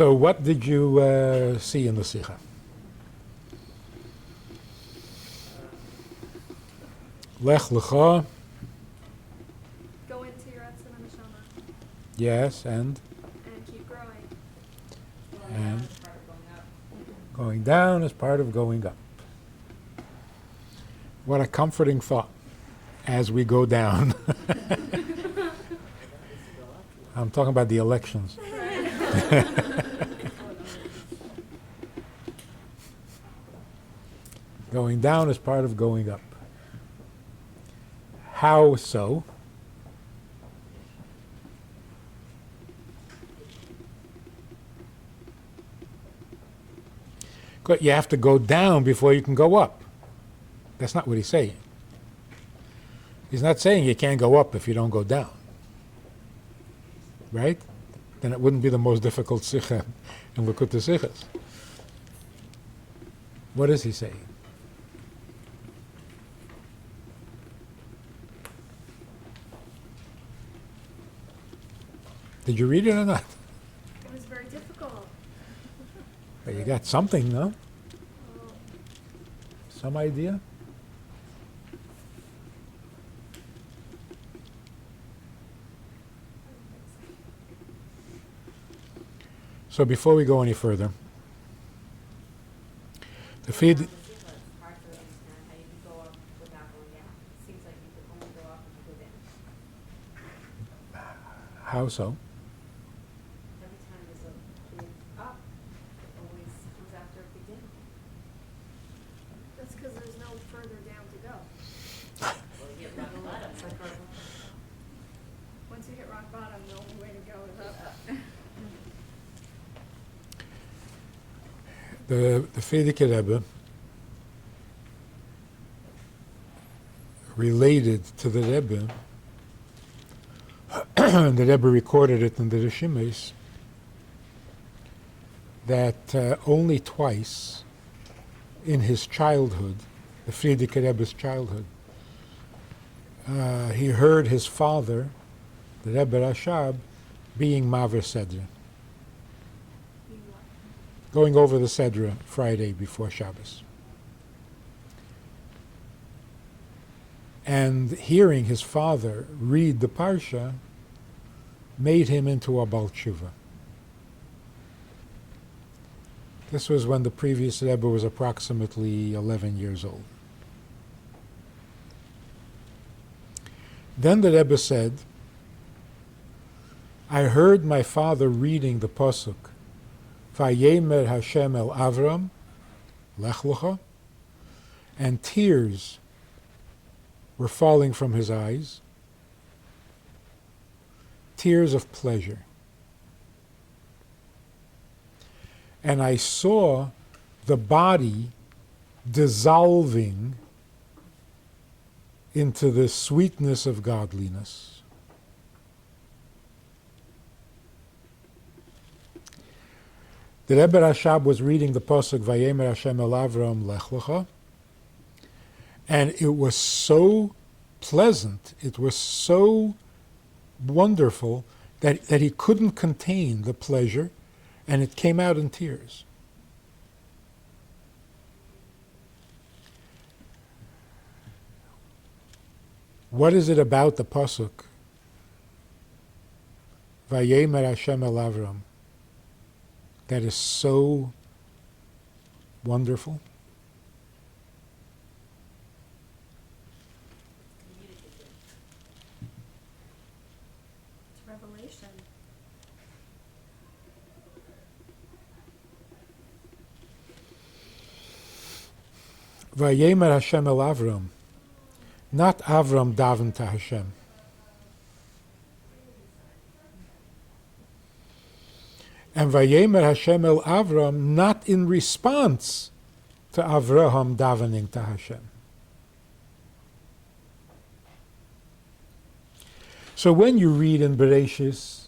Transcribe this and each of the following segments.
So what did you see in the Sikha? Lech, Lecha. Go into your Etzem and Neshama. Yes, and Keep growing. And going down is part of going up. What a comforting thought as we go down. I'm talking about the elections. Going down is part of going up. How so? You have to go down before you can go up. That's not what he's saying. He's not saying you can't go up if you don't go down. Right? Then it wouldn't be the most difficult sikha in Likutei Sichos. What is he saying? Did you read it or not? It was very difficult. But you got something, no? Some idea? So before we go any further, the feed. It's hard to understand how you can go up without going down. It seems like you could only go up if you go down. How so? Every time there's a big up, it always comes after a big down. That's because there's no further down to go. Well, you get rock bottom. It's like rock bottom. Once you hit rock bottom, the only way to go is up. The Frierdiker Rebbe related to the Rebbe, and the Rebbe recorded it in the Rishimes, that only twice in his childhood, the Frierdiker Rebbe's childhood, he heard his father, the Rebbe Rashab, being Maver Sedra, going over the Sedra Friday before Shabbos. And hearing his father read the Parsha made him into a Baal Tshuva. This was when the previous Rebbe was approximately 11 years old. Then the Rebbe said, I heard my father reading the Pasuk, Vayemer Hashem el Avram, Lech Lecha, and tears were falling from his eyes, tears of pleasure. And I saw the body dissolving into the sweetness of godliness. The Rebbe Rashab was reading the Pasuk Vayemer Hashem el Avram Lech Lecha, and it was so pleasant, it was so wonderful that he couldn't contain the pleasure, and it came out in tears. What is it about the Pasuk Vayemer Hashem el Avram that is so wonderful? It's revelation. Vayemer Hashem el Avram, not Avram daven to Hashem. And Vayemer Hashem el Avram, not in response to Avraham davening to Hashem. So when you read in Bereshis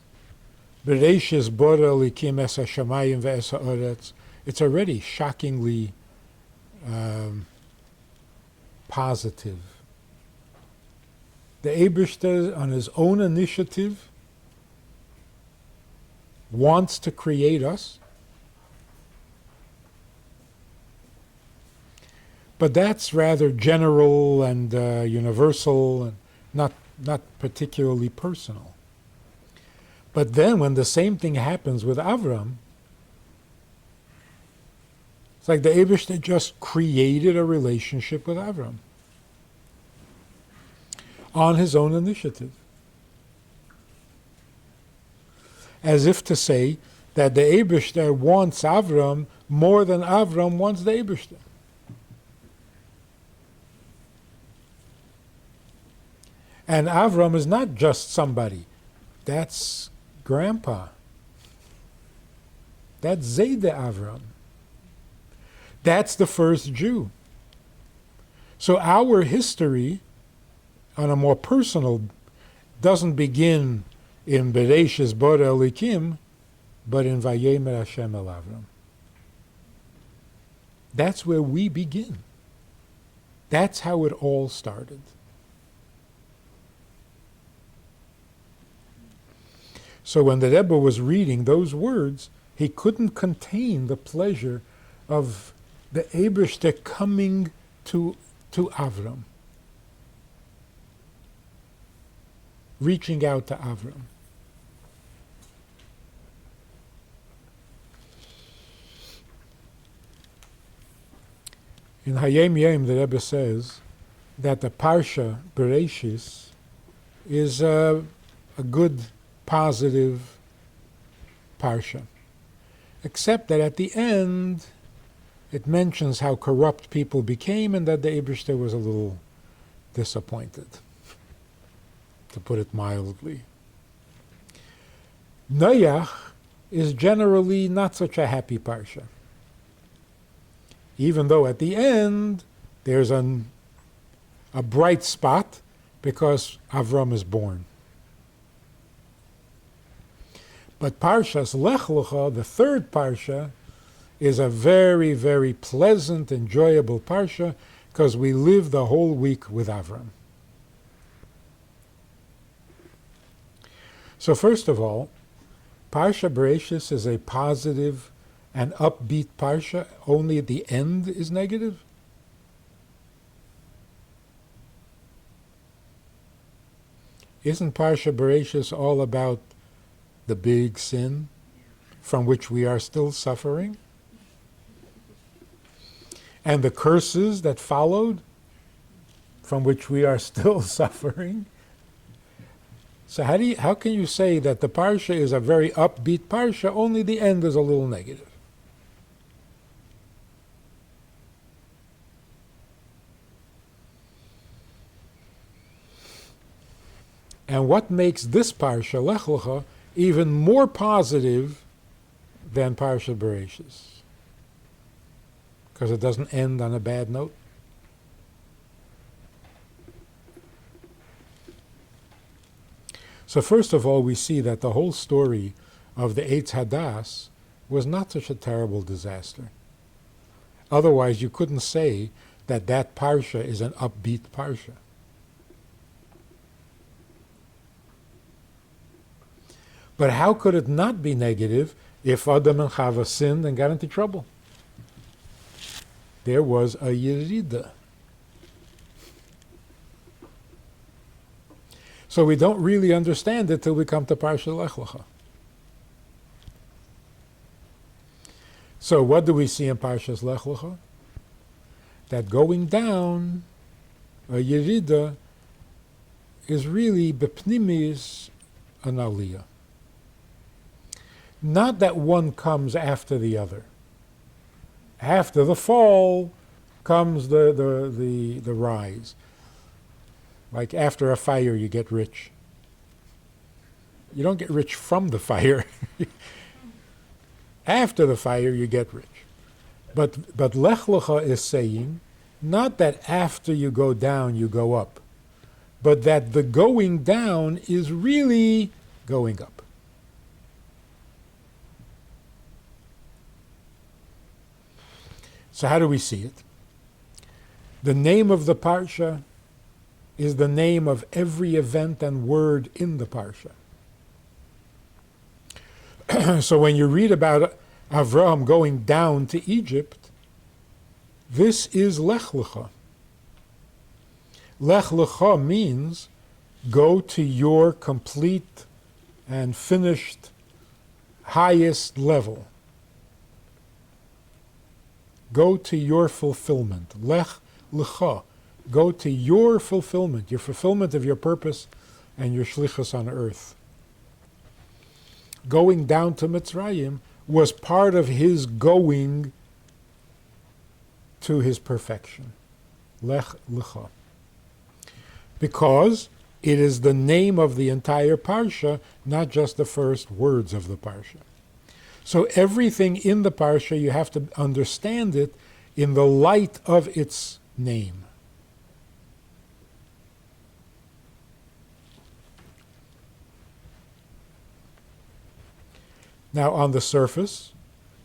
Bora Elikim es hashamayim ve'es ha'oretz, it's already shockingly positive. The Eibishter, on his own initiative, wants to create us, But that's rather general and universal and not particularly personal. But then when the same thing happens with Avram, it's like the Eibishter just created a relationship with Avram on his own initiative. As if to say that the Eibishter wants Avram more than Avram wants the Eibishter. And Avram is not just somebody. That's Grandpa. That's Zayde Avram. That's the first Jew. So our history, on a more personal, doesn't begin in Bereshis Bore Elikim, but in Vayemer Hashem El Avram. That's where we begin. That's how it all started. So when the Rebbe was reading those words, he couldn't contain the pleasure of the Eibishter coming to Avram, reaching out to Avram. In Hayom Yom, the Rebbe says that the Parsha Bereshis is a good, positive Parsha, except that at the end it mentions how corrupt people became and that the Eibishter was a little disappointed, to put it mildly. Noach is generally not such a happy Parsha, even though at the end there's a bright spot because Avram is born. But Parshas Lech Lecha, the third Parsha, is a very, very pleasant, enjoyable Parsha because we live the whole week with Avram. So first of all, Parsha Bereshis is a positive and upbeat Parsha, only at the end is negative? Isn't Parsha Bereshis all about the big sin from which we are still suffering? And the curses that followed from which we are still suffering? So how can you say that the Parsha is a very upbeat Parsha, only the end is a little negative? And what makes this Parsha, Lech Lecha, even more positive than Parsha Bereshis? Because it doesn't end on a bad note. So first of all, we see that the whole story of the Eitz Hadas was not such a terrible disaster. Otherwise, you couldn't say that that Parsha is an upbeat Parsha. But how could it not be negative if Adam and Chava sinned and got into trouble? There was a Yerida. So we don't really understand it till we come to Parsha Lech Lecha. So what do we see in Parshas Lech Lecha? That going down, a Yerida, is really bepnimis an aliyah. Not that one comes after the other. After the fall comes the rise. Like after a fire you get rich. You don't get rich from the fire. After the fire you get rich. But Lech Lecha is saying not that after you go down you go up, but that the going down is really going up. So how do we see it? The name of the Parsha is the name of every event and word in the Parsha. So when you read about Avraham going down to Egypt, This is Lech Lecha. Lech Lecha means go to your complete and finished highest level. Go to your fulfillment. Lech Lecha. Go to your fulfillment of your purpose and your shlichus on earth. Going down to Mitzrayim was part of his going to his perfection. Lech Lecha. Because it is the name of the entire Parsha, not just the first words of the Parsha. So everything in the Parsha, you have to understand it in the light of its name. Now on the surface,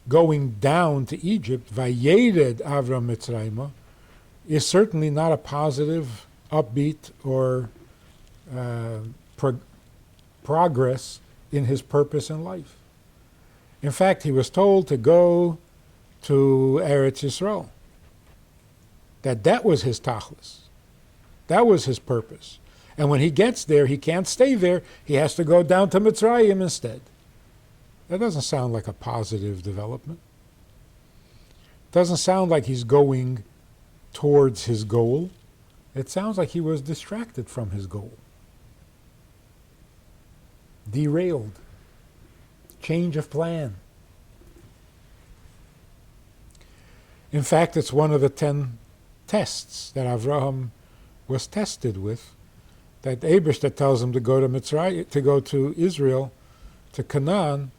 going down to Egypt, Vayered Avram Mitzrayma, is certainly not a positive, upbeat, or progress in his purpose in life. In fact, he was told to go to Eretz Yisrael. That was his tachlis. That was his purpose. And when he gets there, he can't stay there. He has to go down to Mitzrayim instead. That doesn't sound like a positive development. Doesn't sound like he's going towards his goal. It sounds like he was distracted from his goal. Derailed. Change of plan. In fact, it's one of the 10 tests that Avraham was tested with, that Eibishter tells him to go to Mitzrayim, to go to Israel, to Canaan,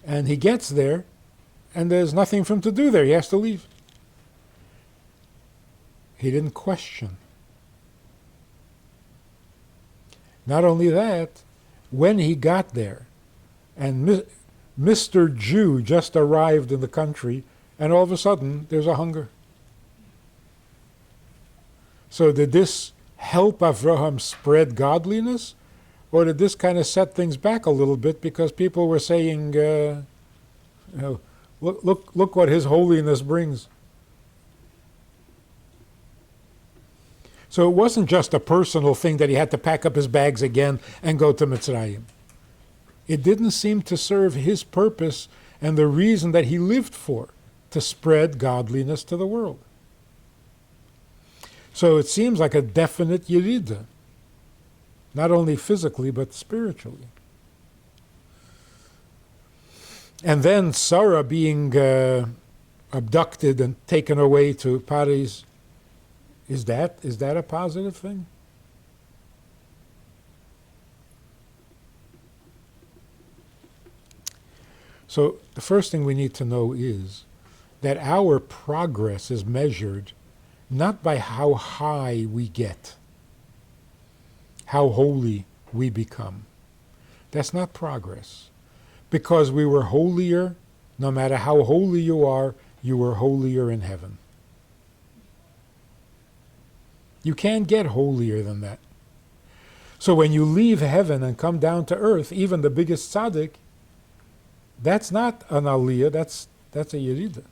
and he gets there, and there's nothing for him to do there. He has to leave. He didn't question. Not only that, when he got there, and Mr. Jew just arrived in the country, and all of a sudden there's a hunger. So did this help Avraham spread godliness, or did this kind of set things back a little bit because people were saying, look what His holiness brings? So it wasn't just a personal thing that he had to pack up his bags again and go to Mitzrayim. It didn't seem to serve his purpose and the reason that he lived for, to spread godliness to the world. So it seems like a definite yerida, not only physically but spiritually. And then Sarah being abducted and taken away to Paris, is that a positive thing? So the first thing we need to know is that our progress is measured not by how high we get, how holy we become. That's not progress. Because we were holier, no matter how holy you were holier in heaven. You can't get holier than that. So when you leave heaven and come down to earth, even the biggest tzaddik, that's not an aliyah, that's a yerida.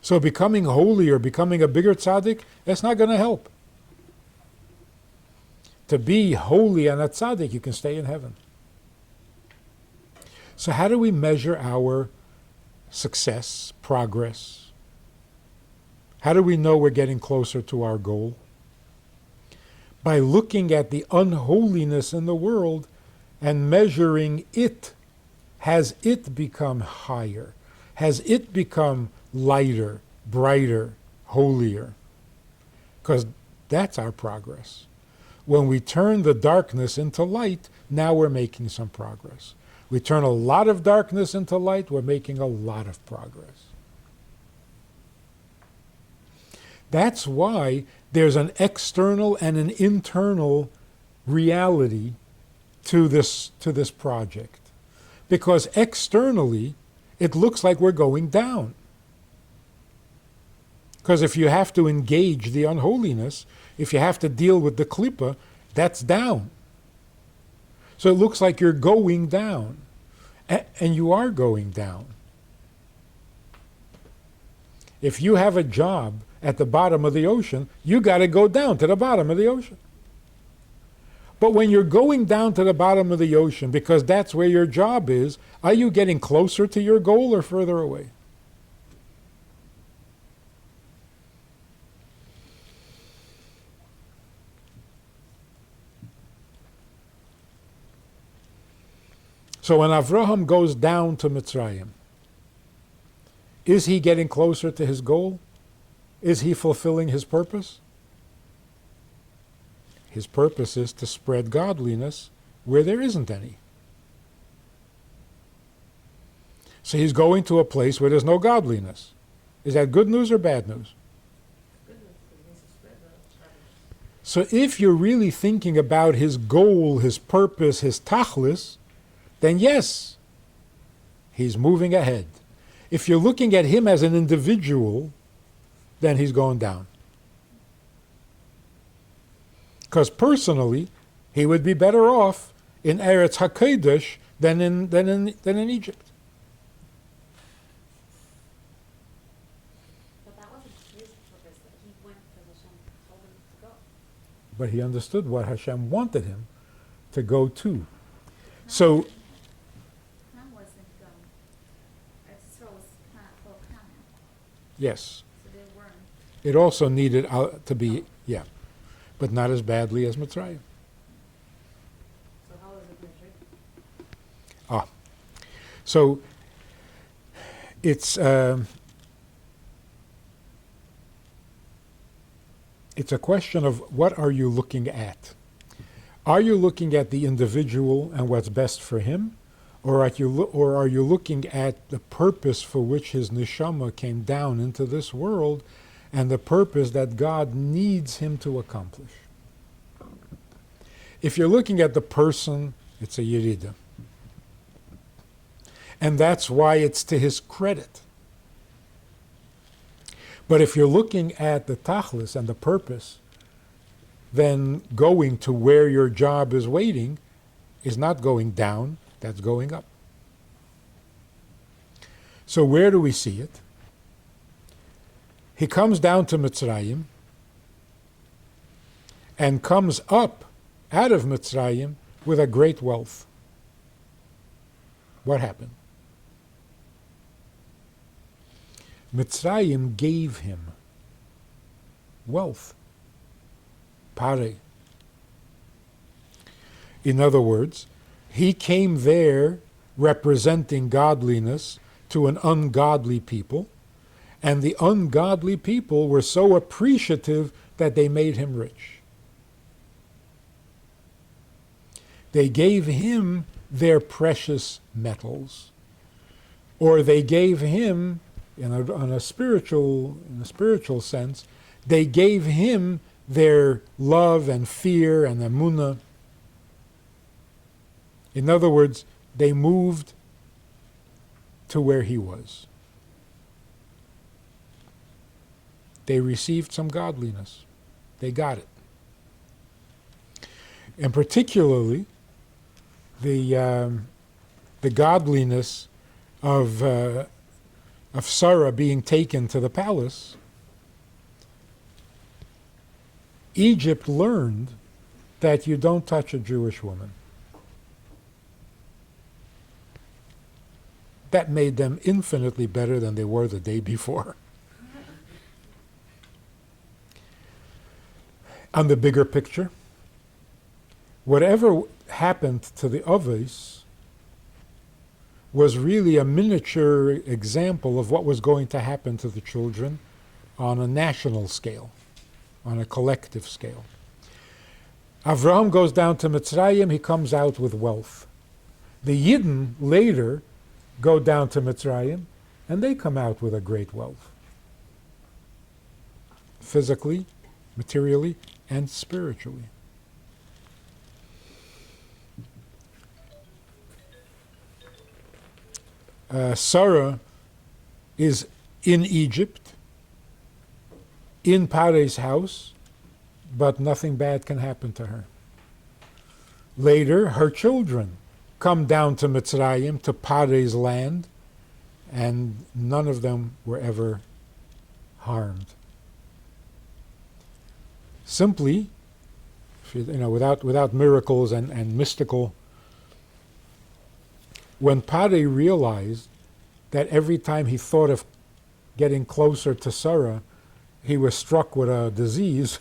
So becoming holier, becoming a bigger tzaddik, that's not going to help. To be holy and a tzaddik, you can stay in heaven. So how do we measure our success, progress? How do we know we're getting closer to our goal? By looking at the unholiness in the world and measuring it. Has it become higher? Has it become lighter, brighter, holier? Because that's our progress. When we turn the darkness into light, now we're making some progress. We turn a lot of darkness into light, we're making a lot of progress. That's why there's an external and an internal reality to this project. Because externally, it looks like we're going down. Because if you have to engage the unholiness, if you have to deal with the klipa, that's down. So it looks like you're going down. And you are going down. If you have a job at the bottom of the ocean, you got to go down to the bottom of the ocean. But when you're going down to the bottom of the ocean because that's where your job is, are you getting closer to your goal or further away? So when Avraham goes down to Mitzrayim, is he getting closer to his goal? Is he fulfilling his purpose? His purpose is to spread godliness where there isn't any. So he's going to a place where there's no godliness. Is that good news or bad news? So if you're really thinking about his goal, his purpose, his tachlis, then yes, he's moving ahead. If you're looking at him as an individual, then he's going down. Because personally, he would be better off in Eretz HaKodesh than in Egypt. But that wasn't his purpose. That he went because Hashem told him to go. But he understood what Hashem wanted him to go to. So Ham wasn't, Israel was full of Canaan, yes, so they weren't. it also needed to be, yeah, but not as badly as Mitzrayim. So how was it measured? So it's a question of what are you looking at? Are you looking at the individual and what's best for him, or are you looking at the purpose for which his neshama came down into this world, and the purpose that God needs him to accomplish? If you're looking at the person, it's a yerida. And that's why it's to his credit. But if you're looking at the tachlis and the purpose, then going to where your job is waiting is not going down, that's going up. So where do we see it? He comes down to Mitzrayim and comes up out of Mitzrayim with a great wealth. What happened? Mitzrayim gave him wealth. Pare. In other words, he came there representing godliness to an ungodly people, and the ungodly people were so appreciative that they made him rich. They gave him their precious metals, or they gave him, in a spiritual sense, they gave him their love and fear and emunah. In other words, they moved to where he was. They received some godliness. They got it. And particularly, the godliness of Sarah being taken to the palace. Egypt learned that you don't touch a Jewish woman. That made them infinitely better than they were the day before. On the bigger picture, whatever happened to the Avos was really a miniature example of what was going to happen to the children on a national scale, on a collective scale. Avraham goes down to Mitzrayim, he comes out with wealth. The Yidden later go down to Mitzrayim, and they come out with a great wealth. Physically, materially, and spiritually. Sarah is in Egypt, in Pare's house, but nothing bad can happen to her. Later, her children come down to Mitzrayim, to Pare's land, and none of them were ever harmed. Simply, without miracles and mystical, when Pare realized that every time he thought of getting closer to Sarah, he was struck with a disease,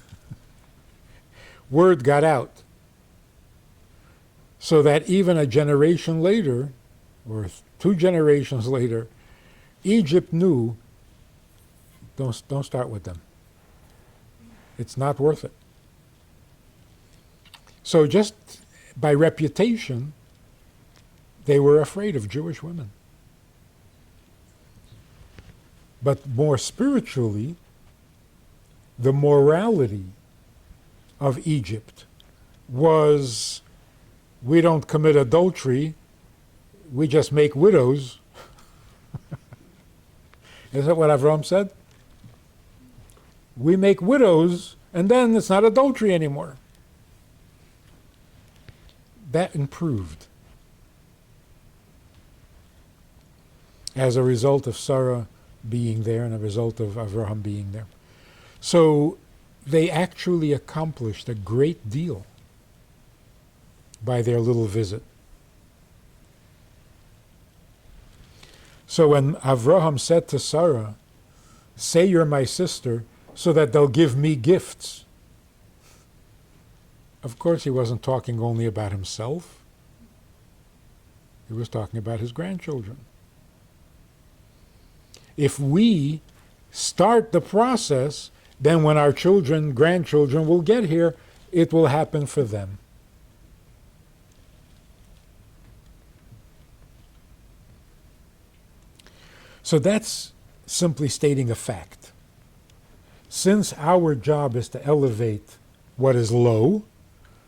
word got out. So that even a generation later, or 2 generations later, Egypt knew, don't start with them. It's not worth it. So just by reputation, they were afraid of Jewish women. But more spiritually, the morality of Egypt was, we don't commit adultery, we just make widows. Is that what Avram said? We make widows, and then it's not adultery anymore. That improved as a result of Sarah being there and a result of Avraham being there. So they actually accomplished a great deal by their little visit. So when Avraham said to Sarah, say you're my sister so that they'll give me gifts, of course he wasn't talking only about himself. He was talking about his grandchildren. If we start the process, then when our children, grandchildren will get here, it will happen for them. So that's simply stating a fact. Since our job is to elevate what is low,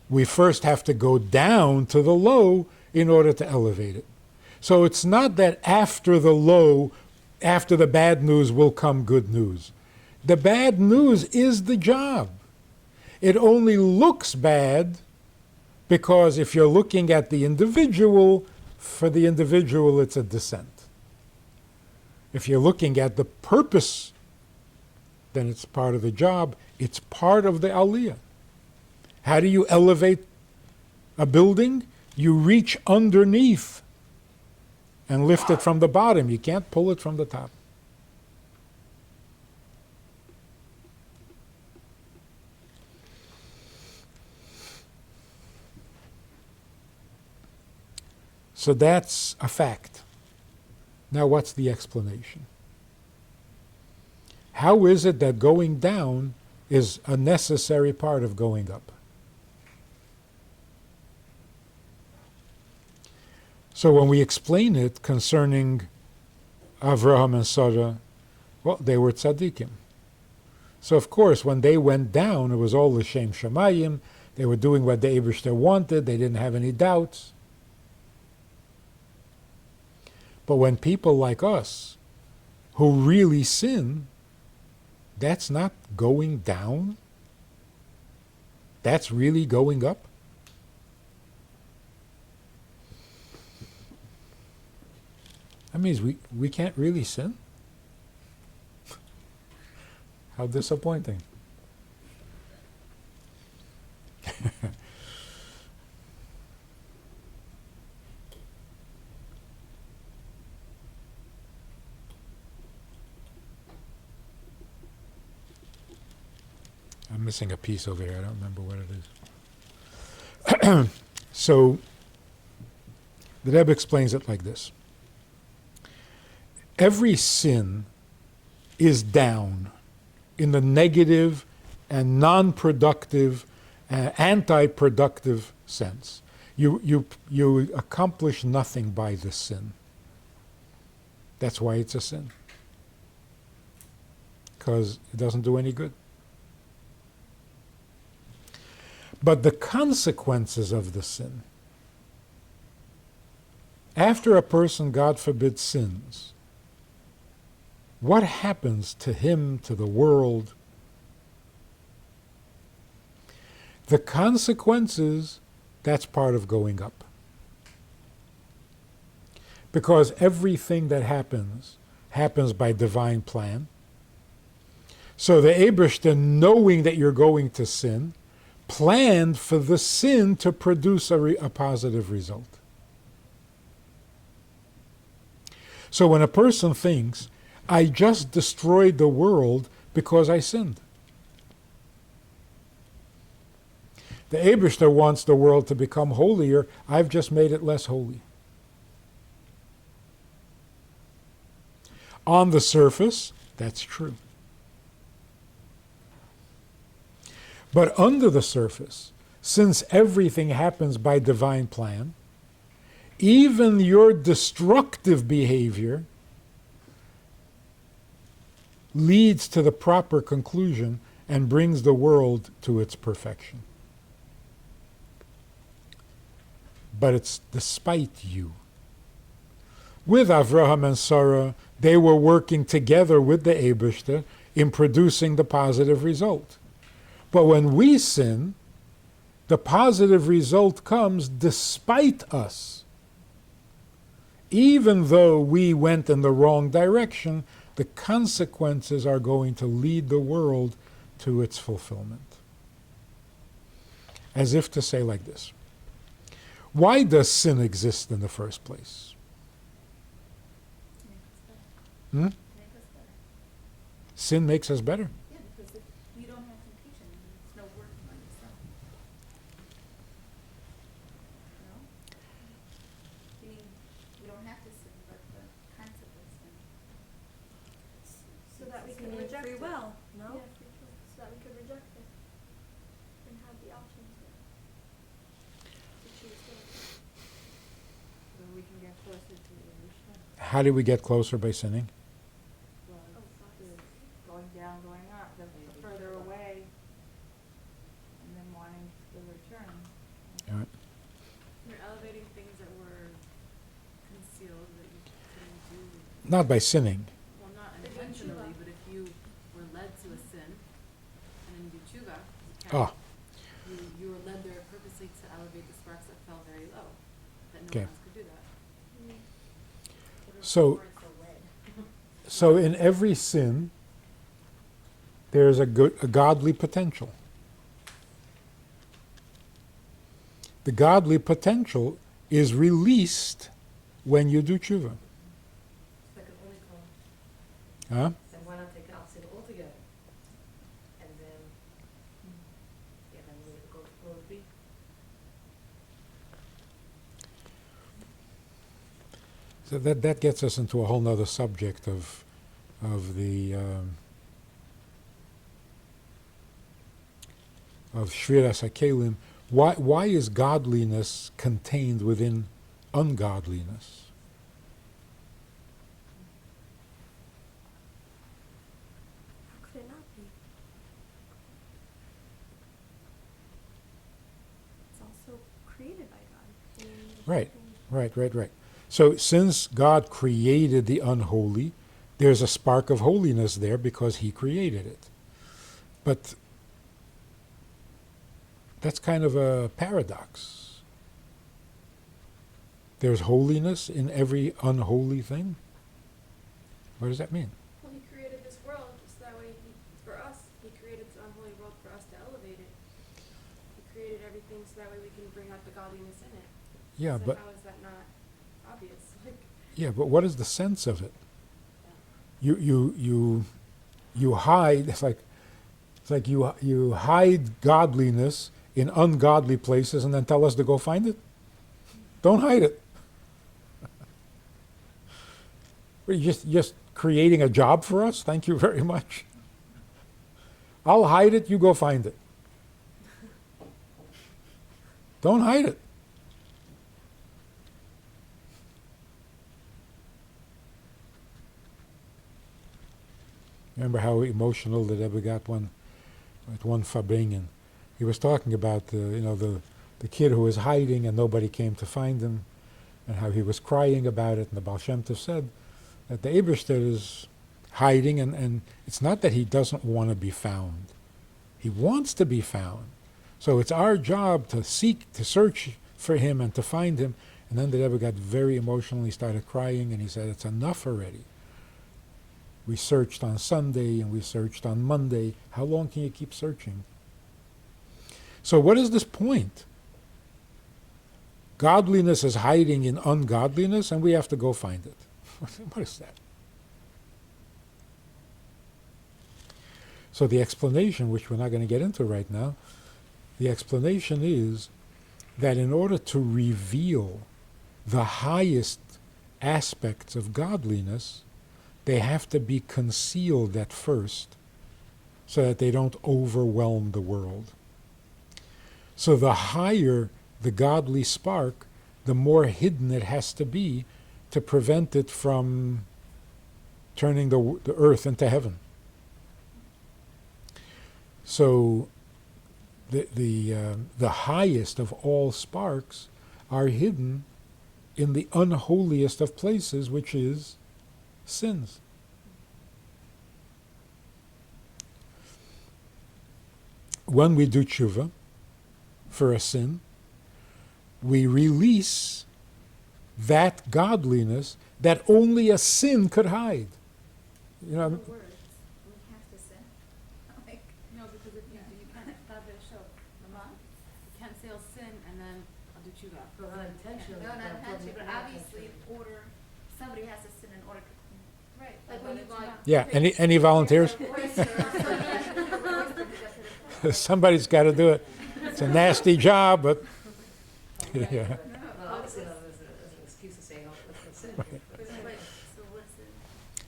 we first have to go down to the low in order to elevate it. So it's not that after the low, after the bad news will come good news. The bad news is the job. It only looks bad because if you're looking at the individual, for the individual it's a descent. If you're looking at the purpose, then it's part of the job. It's part of the aliyah. How do you elevate a building? You reach underneath and lift it from the bottom. You can't pull it from the top. So that's a fact. Now what's the explanation? How is it that going down is a necessary part of going up? So when we explain it concerning Avraham and Sarah, well, they were tzaddikim. So of course, when they went down, it was all l'shem shamayim. They were doing what the Eibishter wanted. They didn't have any doubts. But when people like us, who really sin, that's not going down. That's really going up. That means we can't really sin. How disappointing. I'm missing a piece over here. I don't remember what it is. So the Rebbe explains it like this. Every sin is down in the negative and non-productive, anti-productive sense. You accomplish nothing by this sin. That's why it's a sin. Because it doesn't do any good. But the consequences of the sin, after a person, God forbid, sins, what happens to him, to the world? The consequences, that's part of going up. Because everything that happens by divine plan. So the Eibishter, knowing that you're going to sin, planned for the sin to produce a positive result. So when a person thinks, I just destroyed the world because I sinned, the Eibishter wants the world to become holier. I've just made it less holy. On the surface, that's true. But under the surface, since everything happens by divine plan, even your destructive behavior leads to the proper conclusion and brings the world to its perfection. But it's despite you. With Avraham and Sarah, they were working together with the Eibishter in producing the positive result. But when we sin, the positive result comes despite us. Even though we went in the wrong direction, the consequences are going to lead the world to its fulfillment. As if to say like this: why does sin exist in the first place? Make us better. Sin makes us better. Yeah, because if you don't have temptation, it's no working on yourself. No? Meaning, we don't have to sin, but the concept of sin. So that we Sin can is reject free it. will, no? Yeah, free will. So that we could reject it. And have the options there. To choose good. So we can get closer to the Mishnah. How do we get closer by sinning? Well, going down, going up, the further away, and then wanting the return. All right. You're elevating things that were concealed that you couldn't do. Not by sinning. Well, not But doing intentionally, tshuva. but if you were led to a sin and then you do tshuva, Ah, you were led there purposely to elevate the sparks that fell very low, that no Okay. one else could do that. so so in every sin, there's a godly potential. The godly potential is released when you do tshuva. That could only come, Huh? then why not take out sin altogether? And then, yeah, then we would go to Lord B. So that gets us into a whole nother subject of the of Shviras HaKelim. Why is godliness contained within ungodliness? How could it not be? It's also created by God. I mean, there's Right. nothing- Right. So since God created the unholy, there's a spark of holiness there because He created it. But that's kind of a paradox. There's holiness in every unholy thing. What does that mean? Well, He created this world so that way for us, He created this unholy world for us to elevate it. He created everything so that way we can bring out the godliness in it. Yeah, So but how is that not obvious? what is the sense of it? You hide. It's like you hide godliness in ungodly places and then tell us to go find it. Don't hide it. Are you just creating a job for us? Thank you very much. I'll hide it. You go find it. Don't hide it. Remember how emotional the Rebbe got at one Fabringen. He was talking about the kid who was hiding and nobody came to find him, and how he was crying about it. And the Baal Shem Tov said that the Eibishter is hiding, and it's not that he doesn't want to be found. He wants to be found. So it's our job to seek, to search for him and to find him. And then the Rebbe got very emotional. He started crying, and he said, "It's enough already. We searched on Sunday and we searched on Monday. How long can you keep searching? So what is this point? Godliness is hiding in ungodliness, and we have to go find it. What is that? So the explanation, which we're not going to get into right now, the explanation is that in order to reveal the highest aspects of godliness, they have to be concealed at first so that they don't overwhelm the world. So the higher the godly spark, the more hidden it has to be to prevent it from turning the earth into heaven. So the highest of all sparks are hidden in the unholiest of places, which is sins. When we do tshuva for a sin, we release that godliness that only a sin could hide. You know, Words, we have to sin. Like, No, because if you can't have it show, Mama? you can't say I'll sin and then I'll do tshuva. But not intentionally. No, not intentionally, but not obviously in intentionally. order, somebody has to sin in order to. Right. Like when you buy. yeah. Any volunteers? Somebody's got to do it. It's a nasty job, but yeah. Well, obviously not as an excuse to say, oh, let's sin. So what's it?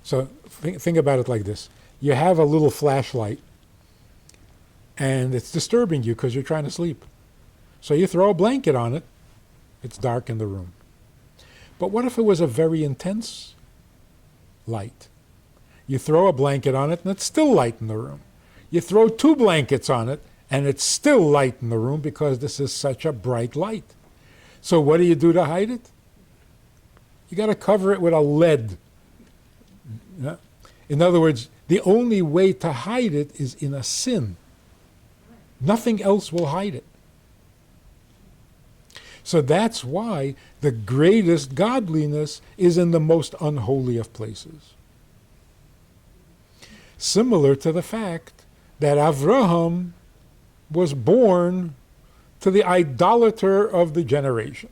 So think about it like this. You have a little flashlight, and it's disturbing you because you're trying to sleep. So you throw a blanket on it, it's dark in the room. But what if it was a very intense light? You throw a blanket on it, and it's still light in the room. You throw 2 blankets on it, and it's still light in the room because this is such a bright light. So what do you do to hide it? You got to cover it with a lead. Yeah? In other words, the only way to hide it is in a sin. Nothing else will hide it. So that's why the greatest godliness is in the most unholy of places. Similar to the fact that Avraham was born to the idolater of the generation.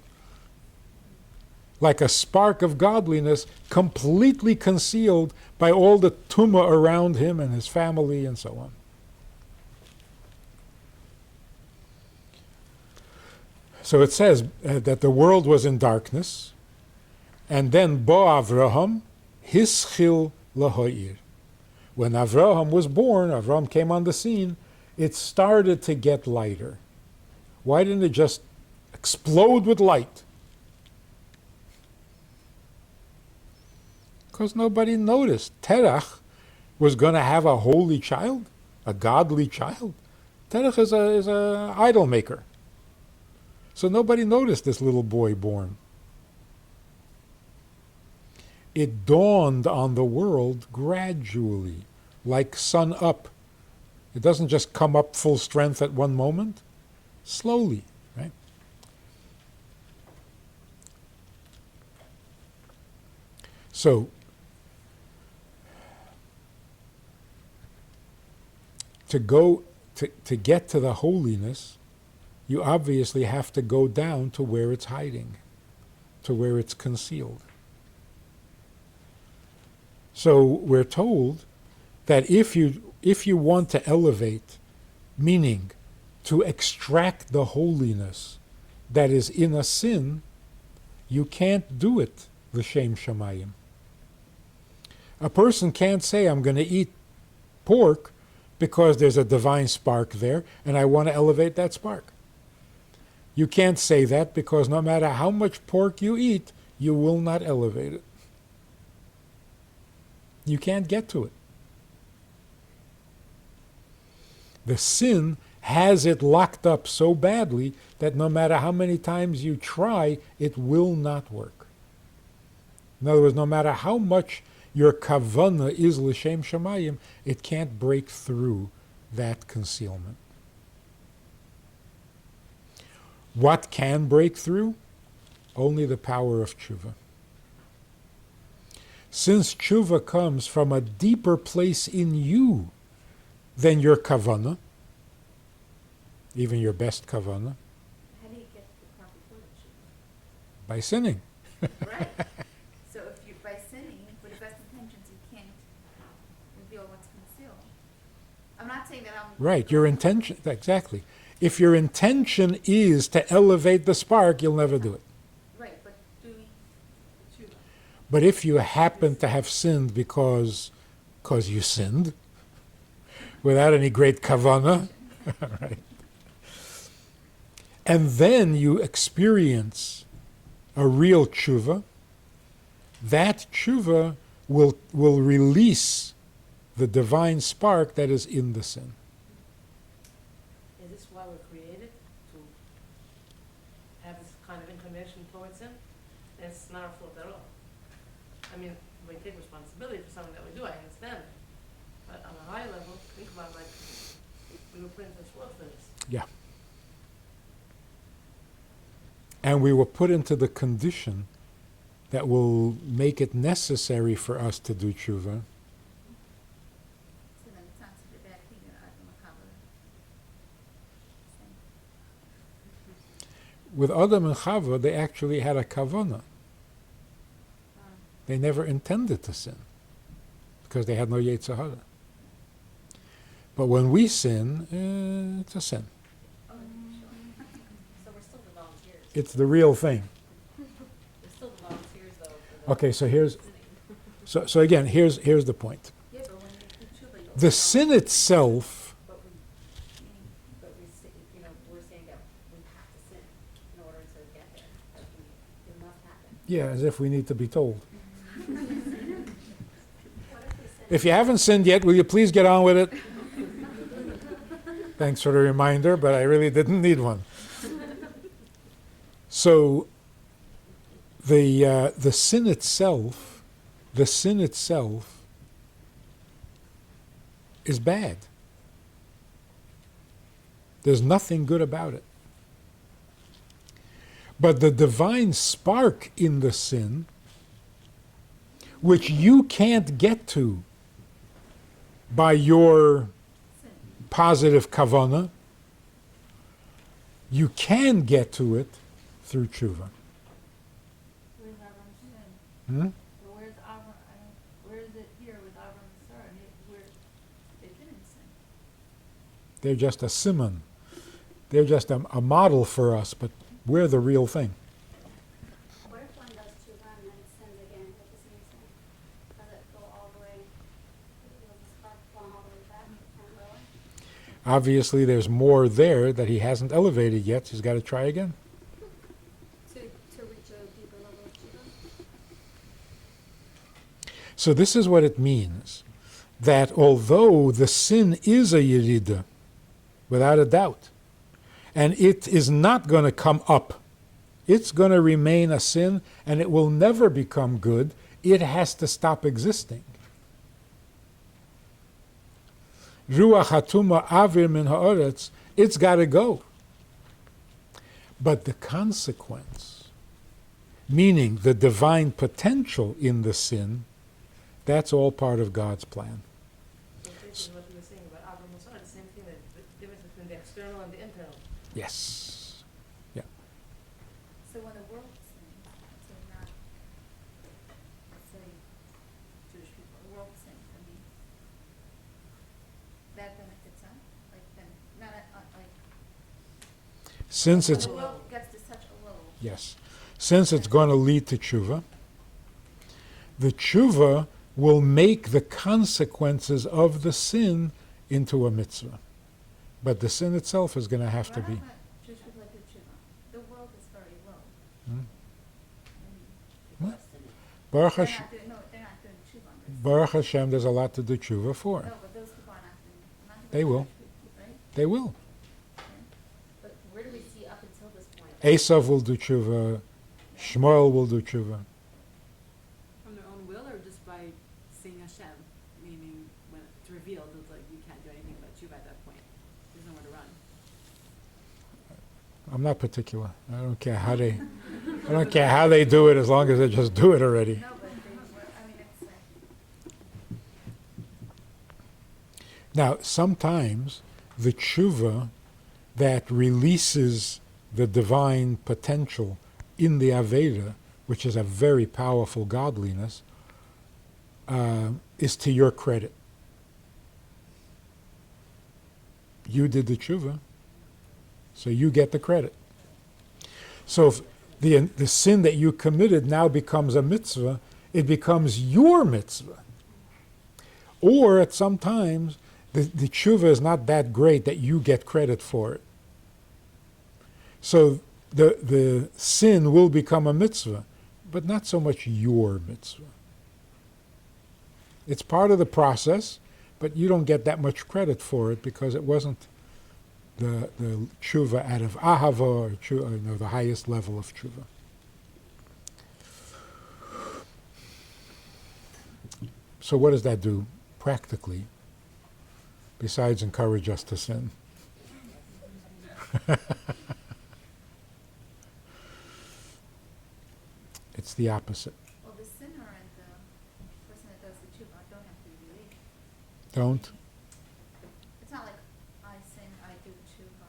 Like a spark of godliness completely concealed by all the tumah around him and his family and so on. So it says that the world was in darkness, and then Bo Avraham hischil lahoir. When Avraham was born, Avraham came on the scene, it started to get lighter. Why didn't it just explode with light? Because nobody noticed. Terach was going to have a holy child, a godly child. Terach is a idol maker. So nobody noticed this little boy born. It dawned on the world gradually, like sun up. It doesn't just come up full strength at one moment. Slowly, right? So, to get to the holiness, you obviously have to go down to where it's hiding, to where it's concealed. So we're told that if you want to elevate, meaning to extract the holiness that is in a sin, you can't do it l'shem shamayim. A person can't say, I'm going to eat pork because there's a divine spark there and I want to elevate that spark. You can't say that because no matter how much pork you eat, you will not elevate it. You can't get to it. The sin has it locked up so badly that no matter how many times you try, it will not work. In other words, no matter how much your kavanah is l'shem shamayim, it can't break through that concealment. What can break through? Only the power of tshuva. since tshuva comes from a deeper place in you than your kavanah, even your best kavanah, How do you get the proper form of tshuva? by sinning. Right. So if you, by sinning, with the best intentions, you can't reveal what's concealed. I'm not saying that I'm. Right, your intention, exactly. If your intention is to elevate the spark, you'll never do it. Right, but doing tshuva. But if you happen to have sinned because you sinned, without any great kavanah, right? And then you experience a real tshuva, that tshuva will release the divine spark that is in the sin. Is this why we're created? To have this kind of inclination towards him? It's not our fault at all. I mean, we take responsibility for something that we do, I understand it. But on a high level, think about like, we were put into this world for this. Yeah. And we were put into the condition that will make it necessary for us to do tshuva. So then it's not such a bad thing that Adam and Chava. With Adam and Chava, they actually had a kavanah. They never intended to sin because they had no Yetzer Hara. But when we sin, it's a sin. So we're still the volunteers. It's the real thing. We're still the volunteers, though. For the Okay, so sinning. so again, here's the point. Yeah, but when you do tshuva, you The sin itself, But we say, you know, we're saying that we have to sin in order to get there. That it must happen. yeah, as if we need to be told. What if we sin? If you haven't sinned yet, will you please get on with it? Thanks for the reminder, but I really didn't need one. So the sin itself is bad. There's nothing good about it. But the divine spark in the sin, which you can't get to by your positive kavanah, you can get to it through tshuva. Where's Avram sin? Hmm? Well, where's Avram? Where is it here with Avram and Sarah? Where they didn't sin. They're just a simon. They're just a model for us, but we're the real thing. What if one does tshuva and then sins again with the same sin? Does it go all the way? Will the spark fall all the way back and lower? Obviously, there's more there that he hasn't elevated yet. He's got to try again. To reach a deeper level of tshuva? So this is what it means, that although the sin is a yerida, without a doubt, and it is not going to come up, it's going to remain a sin, and it will never become good. It has to stop existing. Ruach hatuma avir min haaretz, it's got to go. But the consequence, meaning the divine potential in the sin, that's all part of God's plan. So basically what you were saying about Avram and Sarah, the same thing, the difference between the external and the internal. Yes. Yeah. So when the world sins, let's say not, let's say Jewish people, the world sins, I mean, that benefits us, like then, not like. Since When it's the world gets to such a low. yes, since it's going to lead to tshuva, the tshuva will make the consequences of the sin into a mitzvah. But the sin itself is going to have to Well, be. how about Jewish people that do tshuva? The world is very low. Hmm? I mean, Baruch they're Hashem, not doing, no, they're not doing tshuva on this. Baruch Hashem, there's a lot to do tshuva for. No, but those people are not doing, not the They will. Jewish people, right? They will. But where do we see up until this point? Esav will do tshuva. Shmuel will do tshuva. From their own will, or just by seeing Hashem? Meaning, when it's revealed, it's like you can't do anything but tshuva at that point. There's nowhere to run. I'm not particular. I don't care how they do it as long as they just do it already. No, but they, I mean, it's, Now, sometimes the tshuva that releases the divine potential in the Aveda, which is a very powerful godliness, is to your credit. You did the tshuva, so you get the credit. So if the sin that you committed now becomes a mitzvah, it becomes your mitzvah. Or at some times, the tshuva is not that great that you get credit for it. So the sin will become a mitzvah, but not so much your mitzvah. It's part of the process, but you don't get that much credit for it because it wasn't the tshuva out of ahava or tshuva, the highest level of tshuva. So what does that do practically, besides encourage us to sin? It's the opposite. Well, the sinner and the person that does the tshuva don't have to be related. Don't. It's not like I sin, I do tshuva.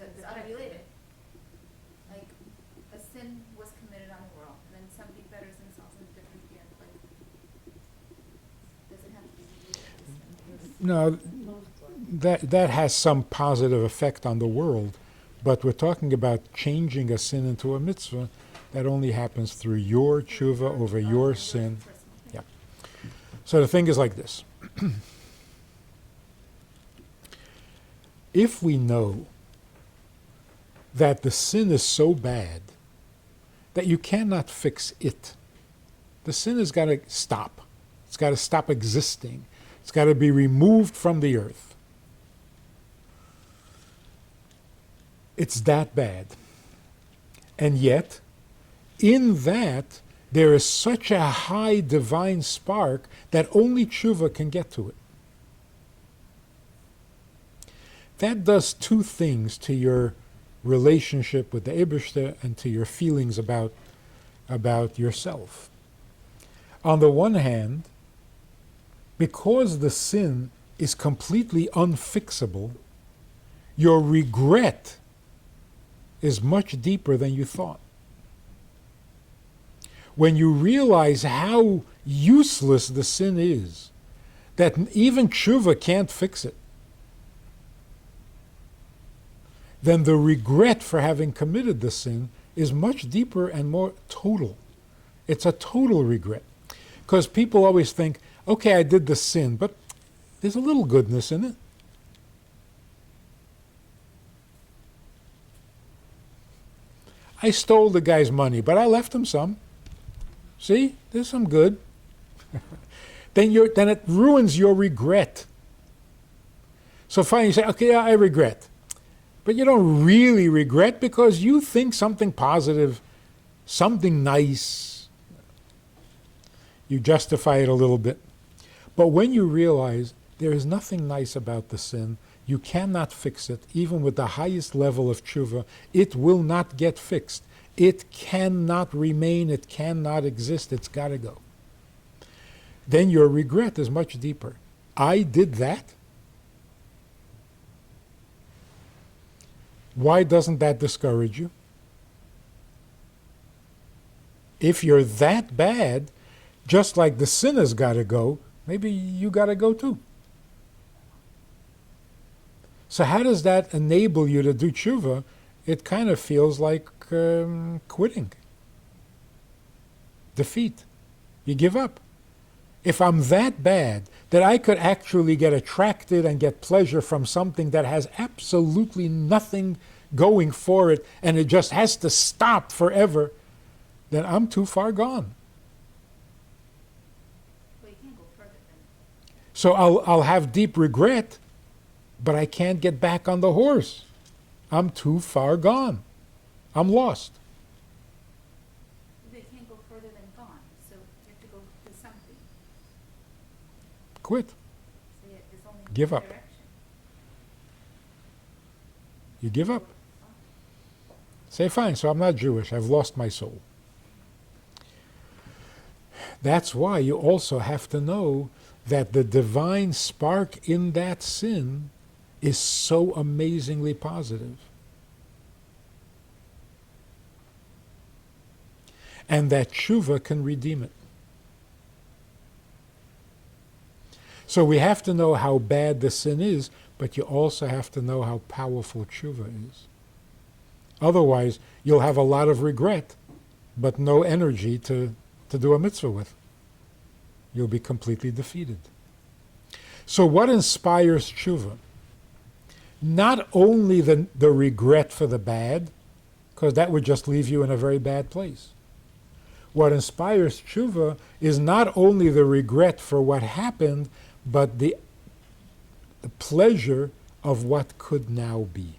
It's unrelated. Like, a sin was committed on the world, and then somebody betters themselves in a different field. Like, does it have to be related? No, that has some positive effect on the world, but we're talking about changing a sin into a mitzvah. That only happens through your tshuva over your sin. Yeah. So the thing is like this. If we know that the sin is so bad that you cannot fix it, the sin has got to stop. It's got to stop existing. It's got to be removed from the earth. It's that bad. And yet, in that, there is such a high divine spark that only tshuva can get to it. That does two things to your relationship with the Eibishter and to your feelings about yourself. On the one hand, because the sin is completely unfixable, your regret is much deeper than you thought. When you realize how useless the sin is, that even tshuva can't fix it, then the regret for having committed the sin is much deeper and more total. It's a total regret. Because people always think, okay, I did the sin, but there's a little goodness in it. I stole the guy's money, but I left him some. See, there's some good. Then it ruins your regret. So finally you say, okay, yeah, I regret. But you don't really regret because you think something positive, something nice. You justify it a little bit. But when you realize there is nothing nice about the sin, you cannot fix it, even with the highest level of tshuva, it will not get fixed. It cannot remain, it cannot exist, it's got to go. Then your regret is much deeper. I did that? Why doesn't that discourage you? If you're that bad, just like the sinner's got to go, maybe you got to go too. So how does that enable you to do tshuva? It kind of feels like quitting, defeat. You give up. If I'm that bad that I could actually get attracted and get pleasure from something that has absolutely nothing going for it and it just has to stop forever, then I'm too far gone. Well, you can't go further than. So I'll have deep regret, but I can't get back on the horse. I'm too far gone. I'm lost. They can't go further than gone, so you have to go do something. Quit. So yeah, there's only Give one up. direction. You give up. Say, fine, so I'm not Jewish. I've lost my soul. That's why you also have to know that the divine spark in that sin is so amazingly positive. And that tshuva can redeem it. So we have to know how bad the sin is, but you also have to know how powerful tshuva is. Otherwise, you'll have a lot of regret, but no energy to do a mitzvah with. You'll be completely defeated. So what inspires tshuva? Not only the regret for the bad, because that would just leave you in a very bad place. What inspires tshuva is not only the regret for what happened, but the pleasure of what could now be.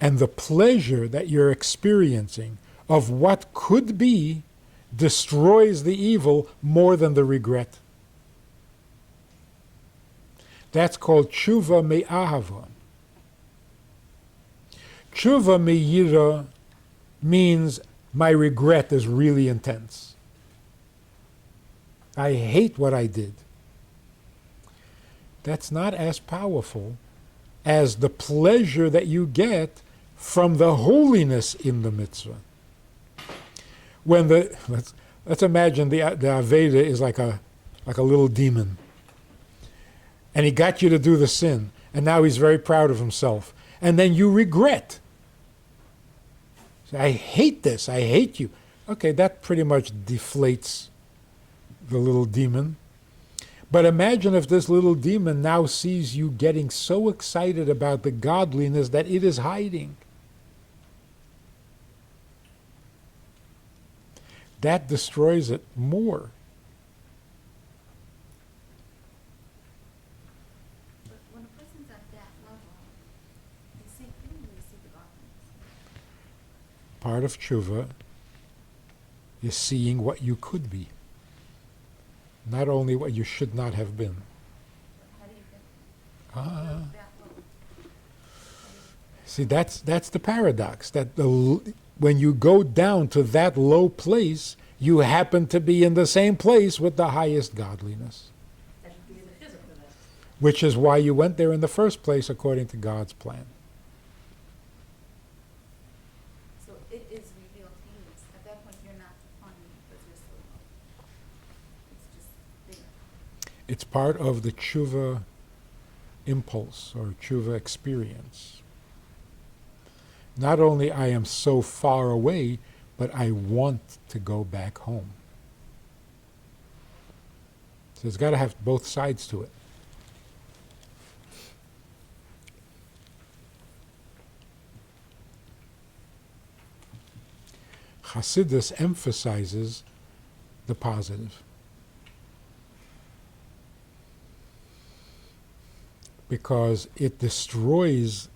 And the pleasure that you're experiencing of what could be destroys the evil more than the regret. That's called tshuva me'ahava. Tshuva me'yira means my regret is really intense. I hate what I did. That's not as powerful as the pleasure that you get from the holiness in the mitzvah. When let's imagine the Aveda is like a little demon, and he got you to do the sin, and now he's very proud of himself, and then you regret. Say, I hate this. I hate you. Okay, that pretty much deflates the little demon. But imagine if this little demon now sees you getting so excited about the godliness that it is hiding. That destroys it more. But when a person's at that level, they don't really see the godliness. Part of tshuva is seeing what you could be, not only what you should not have been. How do you get Ah. that level? See, that's the paradox. That when you go down to that low place, you happen to be in the same place with the highest godliness, That should be the chizuk for that. which is why you went there in the first place according to God's plan. So it is revealed to you. At that point, you're not defined because you're so low. It's just there. It's part of the tshuva impulse or tshuva experience. Not only I am so far away, but I want to go back home. So it's got to have both sides to it. Chassidus emphasizes the positive, because it destroys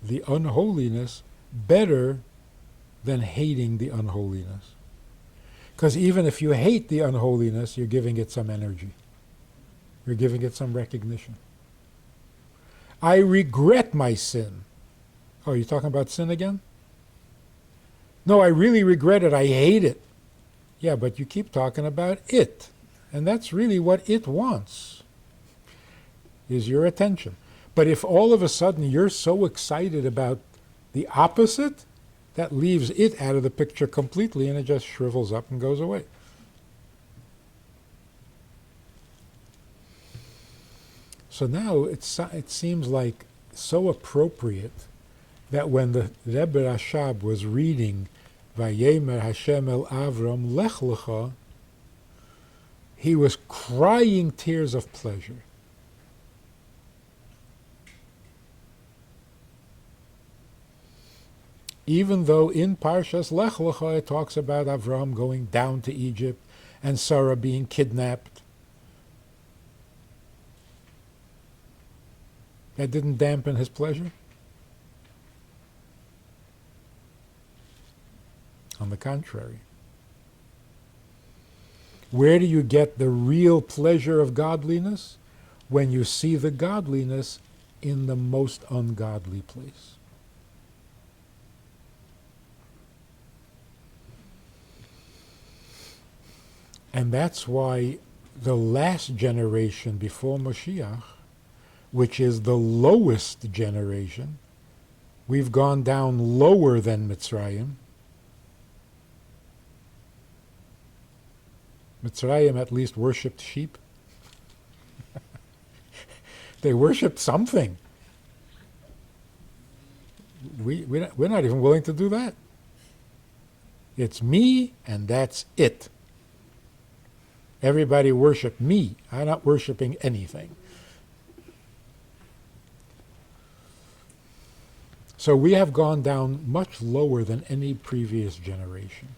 the unholiness better than hating the unholiness. Because even if you hate the unholiness, you're giving it some energy. You're giving it some recognition. I regret my sin. Oh, you're talking about sin again? No, I really regret it. I hate it. Yeah, but you keep talking about it. And that's really what it wants, is your attention. But if all of a sudden you're so excited about the opposite, that leaves it out of the picture completely, and it just shrivels up and goes away. So now it seems like so appropriate that when the Rebbe Rashab was reading Vayemer Hashem el Avram Lech Lecha, he was crying tears of pleasure. Even though in Parshas Lech Lecha it talks about Avram going down to Egypt and Sarah being kidnapped. That didn't dampen his pleasure. On the contrary. Where do you get the real pleasure of godliness? When you see the godliness in the most ungodly place. And that's why the last generation before Moshiach, which is the lowest generation, we've gone down lower than Mitzrayim. Mitzrayim at least worshipped sheep. They worshipped something. We're not even willing to do that. It's me and that's it. Everybody worship me. I'm not worshiping anything. So we have gone down much lower than any previous generation.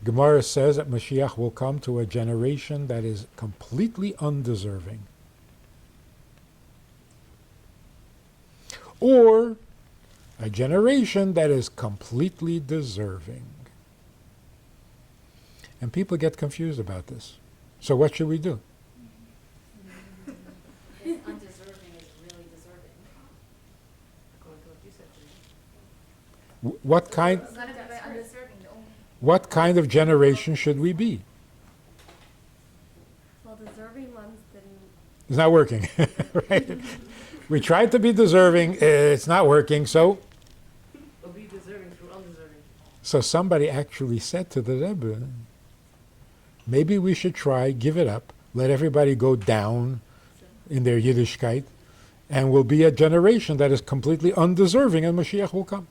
Gemara says that Mashiach will come to a generation that is completely undeserving. Or a generation that is completely deserving. And people get confused about this. So what should we do? If undeserving is really deserving. According to what you said to me. What kind? It's not about undeserving, the only. What kind of generation should we be? Well, deserving ones didn't. It's not working, right? We tried to be deserving. It's not working. So Or be deserving through undeserving. somebody actually said to the Rebbe, maybe we should try, give it up, let everybody go down in their Yiddishkeit, and we'll be a generation that is completely undeserving, and Mashiach will come.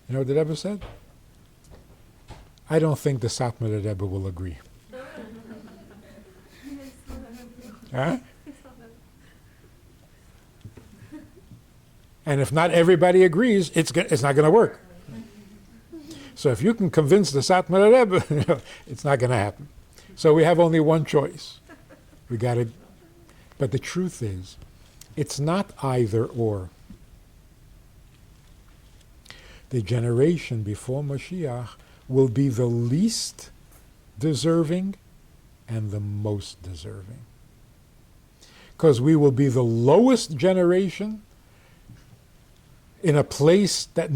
You know what the Rebbe said? I don't think the Satmar Rebbe will agree. Huh? And if not everybody agrees, it's not going to work. So if you can convince the Satmar Rebbe, it's not going to happen. So we have only one choice. We got to. But the truth is, it's not either or. The generation before Mashiach will be the least deserving and the most deserving. Because we will be the lowest generation in a place that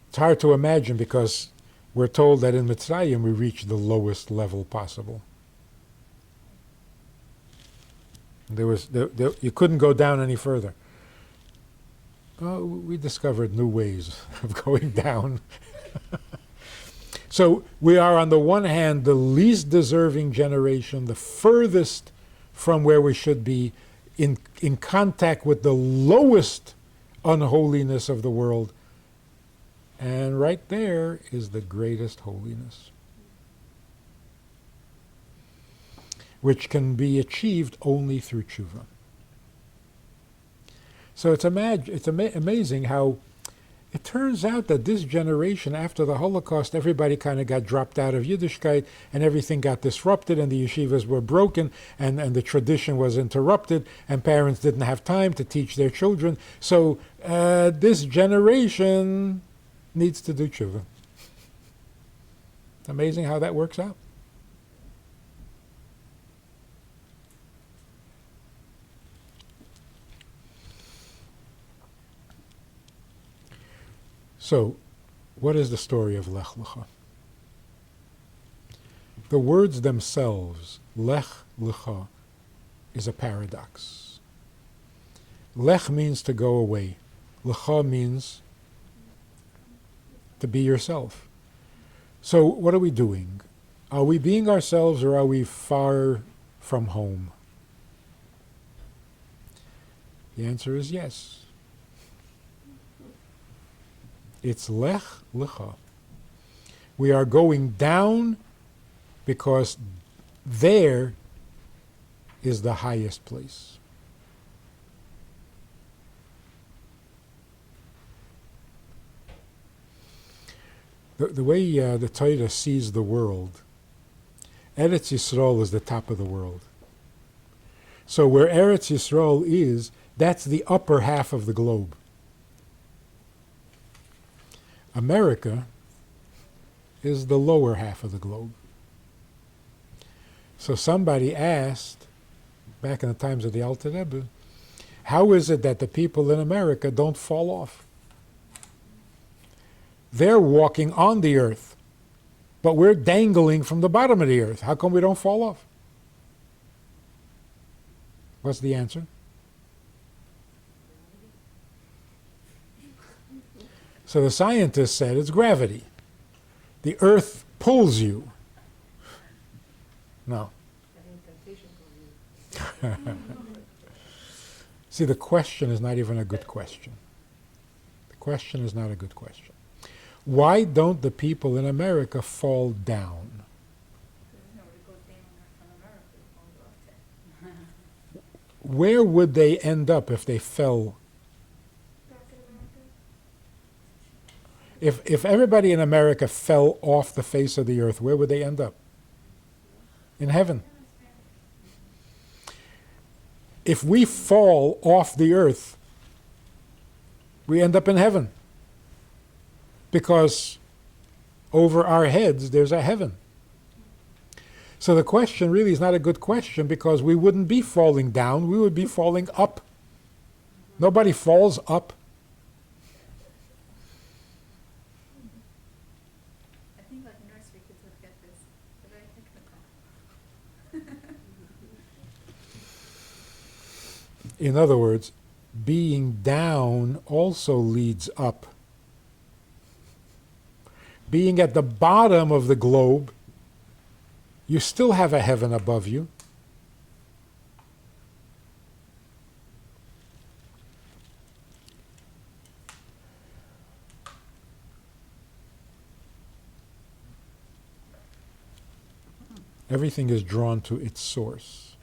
it's hard to imagine, because we're told that in Mitzrayim we reached the lowest level possible. You couldn't go down any further. Well, we discovered new ways of going down. So we are, on the one hand, the least deserving generation, the furthest from where we should be, in contact with the lowest unholiness of the world. And right there is the greatest holiness, which can be achieved only through tshuva. So it's amazing how it turns out that this generation, after the Holocaust, everybody kind of got dropped out of Yiddishkeit, and everything got disrupted, and the yeshivas were broken, and the tradition was interrupted, and parents didn't have time to teach their children. So this generation needs to do tshuva. It's amazing how that works out. So, what is the story of Lech Lecha? The words themselves, Lech Lecha, is a paradox. Lech means to go away. Lecha means to be yourself. So, what are we doing? Are we being ourselves, or are we far from home? The answer is yes. It's Lech Lecha. We are going down because there is the highest place. The way the Torah sees the world, Eretz Yisrael is the top of the world. So where Eretz Yisrael is, that's the upper half of the globe. America is the lower half of the globe. So somebody asked, back in the times of the Alter Rebbe, how is it that the people in America don't fall off? They're walking on the earth, but we're dangling from the bottom of the earth. How come we don't fall off? What's the answer? So the scientists said it's gravity. The earth pulls you. No. See, the question is not even a good question. The question is not a good question. Why don't the people in America fall down? There's nowhere to go down from America, we won't go up there. Where would they end up if they fell? Back in America. If everybody in America fell off the face of the earth, where would they end up? In heaven. If we fall off the earth, we end up in heaven. Because over our heads there's a heaven. So the question really is not a good question, because we wouldn't be falling down, we would be falling up. Nobody falls up. I think like nursery kids would get this. They're very technical. In other words, being down also leads up. Being at the bottom of the globe, you still have a heaven above you. Everything is drawn to its source,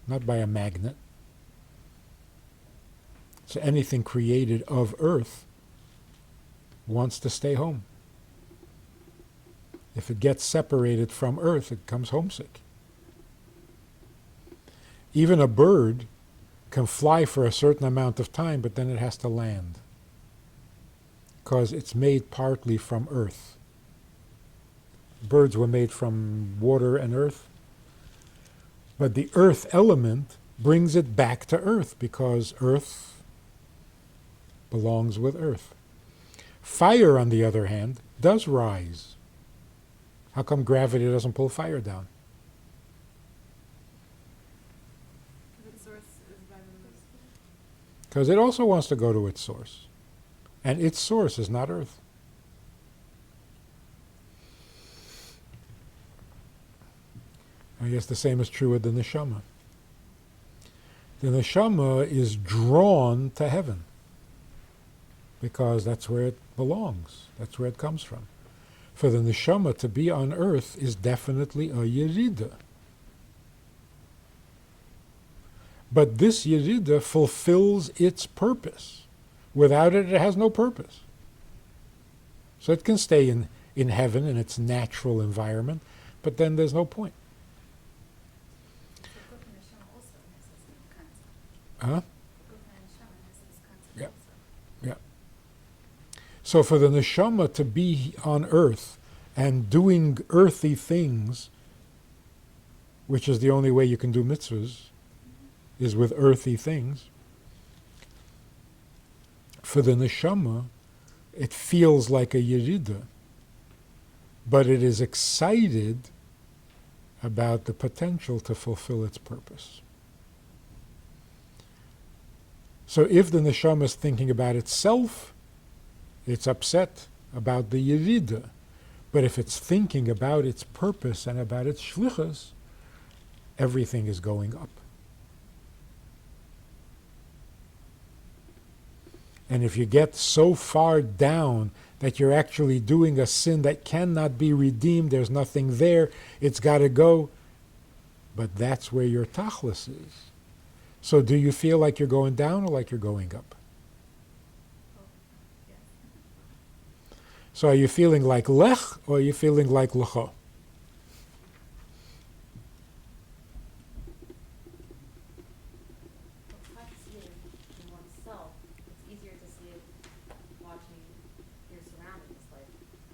not by a magnet. So anything created of earth wants to stay home. If it gets separated from earth, it becomes homesick. Even a bird can fly for a certain amount of time, but then it has to land, because it's made partly from earth. Birds were made from water and earth, but the earth element brings it back to earth, because earth belongs with earth. Fire, on the other hand, does rise. How come gravity doesn't pull fire down? Its source is by the most. Because it also wants to go to its source. And its source is not earth. I guess the same is true with the neshama. The neshama is drawn to heaven, because that's where it belongs. That's where it comes from. For the neshama to be on earth is definitely a yerida. But this yerida fulfills its purpose. Without it, it has no purpose. So it can stay in heaven, in its natural environment, but then there's no point. So Gurkha Neshama also has this concept. Huh? Gurkha Neshama has this concept Yeah. also. So for the neshama to be on earth and doing earthy things, which is the only way you can do mitzvahs, is with earthy things. For the neshama, it feels like a yerida, but it is excited about the potential to fulfill its purpose. So if the neshama is thinking about itself, it's upset about the yerida. But if it's thinking about its purpose and about its shlichus, everything is going up. And if you get so far down that you're actually doing a sin that cannot be redeemed, there's nothing there, it's got to go. But that's where your tachlis is. So do you feel like you're going down or like you're going up? So are you feeling like Lech or are you feeling like Lecha? It's hard to see it in oneself. It's easier to see it watching your surroundings, like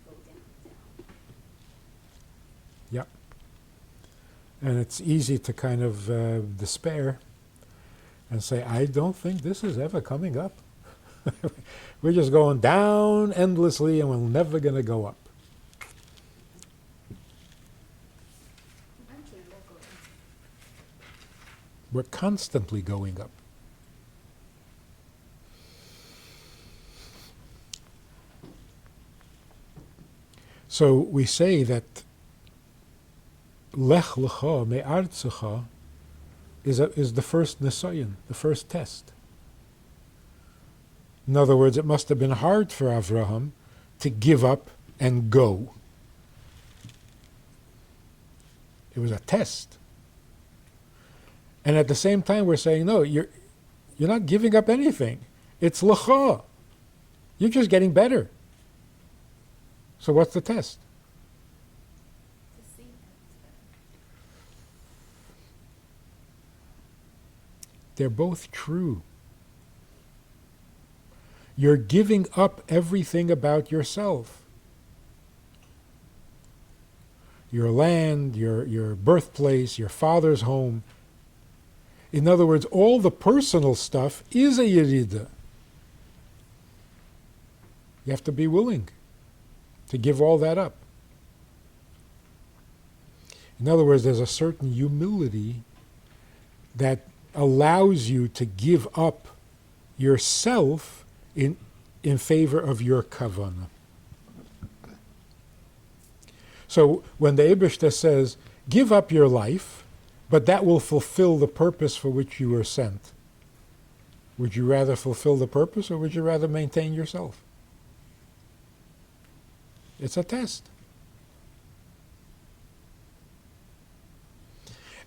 go down, down. Yep. And it's easy to kind of despair and say, I don't think this is ever coming up. We're just going down endlessly and we're never going to go up. Eventually we'll go down. We're constantly going up. So we say that Lech Lecha me'artzecha is the first nisayon, the first test. In other words, it must have been hard for Avraham to give up and go. It was a test. And at the same time, we're saying, no, you're not giving up anything. It's Lecha. You're just getting better. So what's the test? To see him instead. They're both true. You're giving up everything about yourself. Your land, your birthplace, your father's home. In other words, all the personal stuff is a yerida. You have to be willing to give all that up. In other words, there's a certain humility that allows you to give up yourself in favor of your kavanah. So when the Eibishter says, give up your life, but that will fulfill the purpose for which you were sent, would you rather fulfill the purpose or would you rather maintain yourself? It's a test.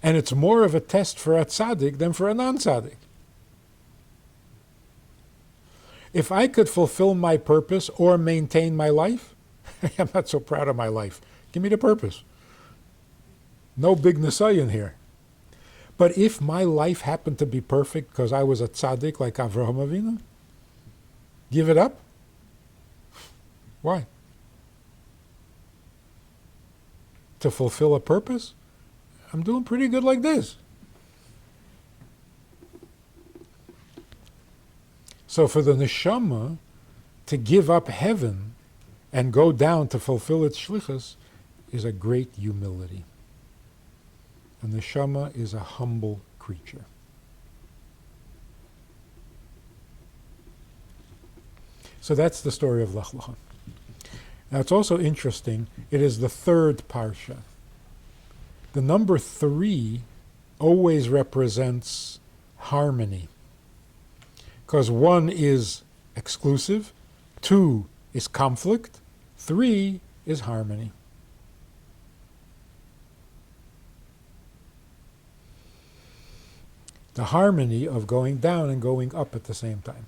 And it's more of a test for a tzaddik than for a non-tzaddik. If I could fulfill my purpose or maintain my life, I'm not so proud of my life. Give me the purpose. No big nisayon here. But if my life happened to be perfect because I was a tzaddik like Avraham Avinu, give it up? Why? To fulfill a purpose? I'm doing pretty good like this. So for the neshama to give up heaven and go down to fulfill its shlichus is a great humility. And the neshama is a humble creature. So that's the story of Lech Lecha. Now it's also interesting, it is the third Parsha. The number 3 always represents harmony. Because 1 is exclusive, 2 is conflict, 3 is harmony. The harmony of going down and going up at the same time.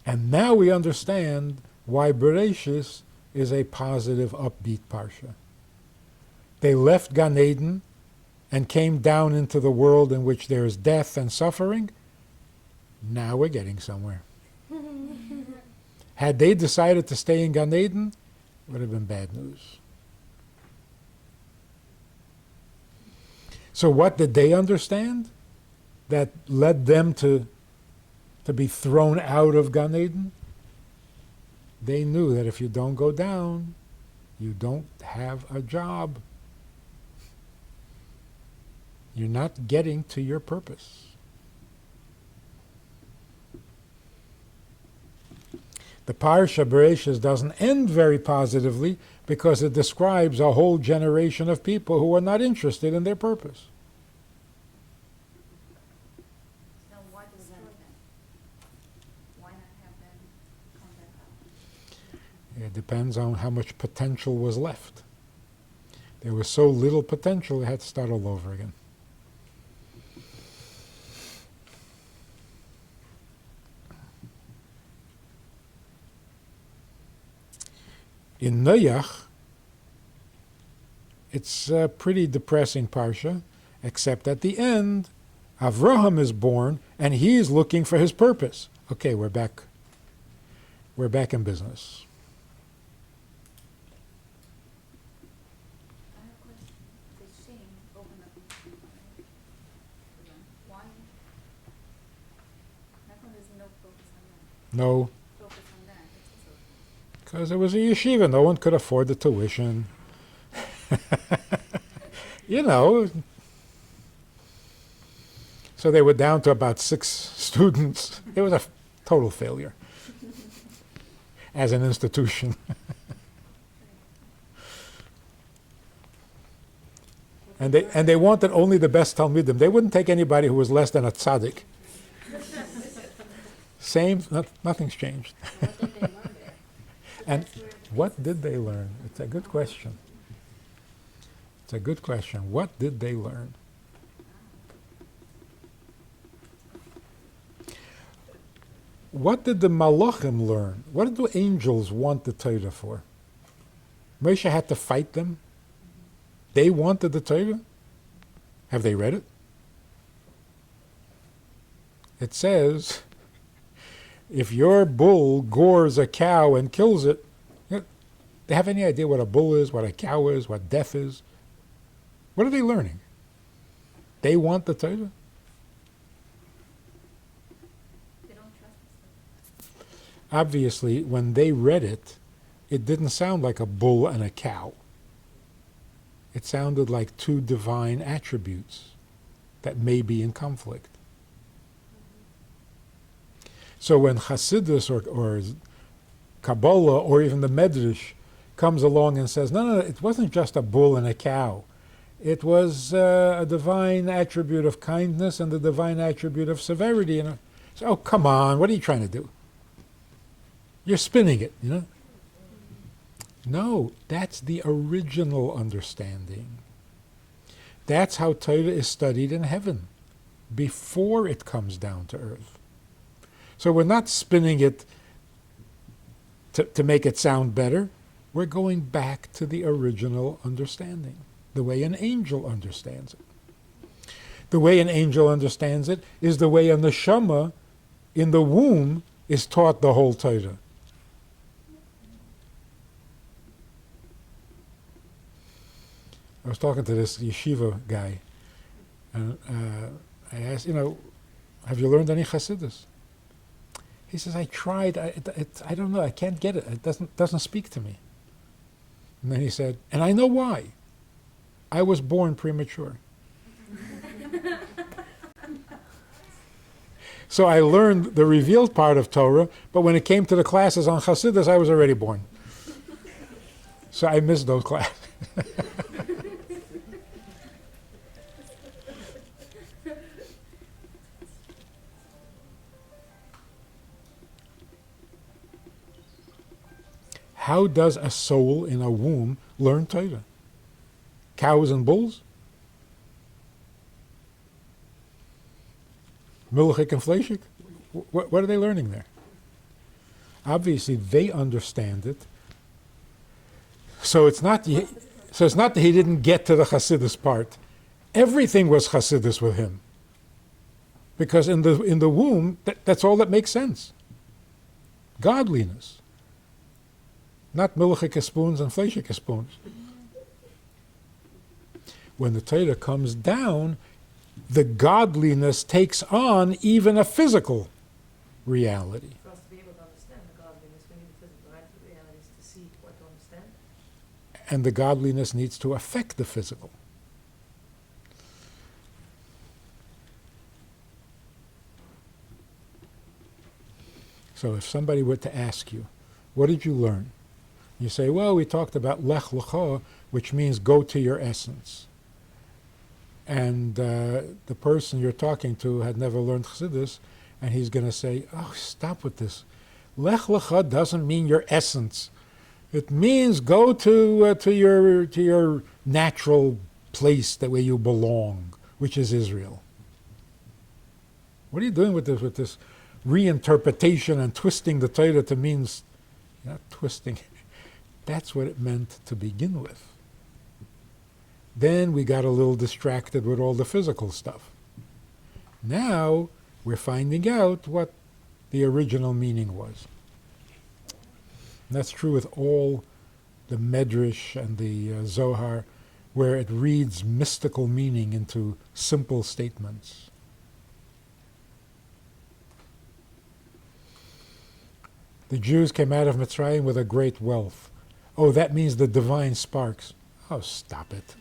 And now we understand why Bereshis is a positive, upbeat Parsha. They left Gan Eden and came down into the world in which there is death and suffering. Now we're getting somewhere. Had they decided to stay in Gan Eden, it would have been bad news. So what did they understand that led them to be thrown out of Gan Eden? They knew that if you don't go down, you don't have a job. You're not getting to your purpose. The Parsha Bereshis doesn't end very positively because it describes a whole generation of people who are not interested in their purpose. Now why destroy them? Why not have them come back out? It depends on how much potential was left. There was so little potential, it had to start all over again. In Noach, it's a pretty depressing parsha, except at the end, Avraham is born, and he is looking for his purpose. Okay, we're back. We're back in business. I have a question. Does shame open the No, focus on that? It's also- because it was a yeshiva. No one could afford the tuition. You know. So they were down to about 6 students. It was a total failure as an institution. And they wanted only the best Talmidim. They wouldn't take anybody who was less than a tzaddik. Same, nothing's changed. What did they learn there? And what did they learn? It's a good question. It's a good question. What did they learn? What did the malachim learn? What did the angels want the Torah for? Moshe had to fight them. They wanted the Torah. Have they read it? It says, if your bull gores a cow and kills it, they have any idea what a bull is, what a cow is, what death is? What are they learning? They want the Torah? They don't trust us. Obviously, when they read it, it didn't sound like a bull and a cow. It sounded like two divine attributes that may be in conflict. So when Hasidus or Kabbalah or even the Medrash comes along and says, no, it wasn't just a bull and a cow. It was a divine attribute of kindness and the divine attribute of severity. And so, oh, come on, what are you trying to do? You're spinning it, you know? No, that's the original understanding. That's how Torah is studied in heaven, before it comes down to earth. So we're not spinning it to make it sound better. We're going back to the original understanding, the way an angel understands it. The way an angel understands it is the way a neshama in the womb is taught the whole Torah. I was talking to this yeshiva guy, and I asked, have you learned any Hasidus? He says, I tried. I don't know. I can't get it. It doesn't speak to me. And then he said, and I know why. I was born premature. So I learned the revealed part of Torah, but when it came to the classes on Hasidus, I was already born. So I missed those classes. How does a soul in a womb learn Torah? Cows and bulls? Milchik and Fleshik? What are they learning there? Obviously, they understand it. So it's not that he didn't get to the Hasidus part. Everything was Hasidus with him, because in the womb, that's all that makes sense. Godliness. Not milchike spoons and fleshike spoons. When the Torah comes down, the godliness takes on even a physical reality. For us to be able to understand the godliness, we need the physical realities to see what to understand. And the godliness needs to affect the physical. So if somebody were to ask you, what did you learn? You say, well, we talked about Lech Lecha, which means go to your essence. And the person you're talking to had never learned Chassidus, and he's going to say, oh, stop with this. Lech Lecha doesn't mean your essence. It means go to your natural place, that where you belong, which is Israel. What are you doing with this reinterpretation and twisting the Torah to means, not twisting. That's what it meant to begin with. Then we got a little distracted with all the physical stuff. Now we're finding out what the original meaning was. And that's true with all the Medrash and the Zohar, where it reads mystical meaning into simple statements. The Jews came out of Mitzrayim with a great wealth. Oh, that means the divine sparks. Oh, stop it.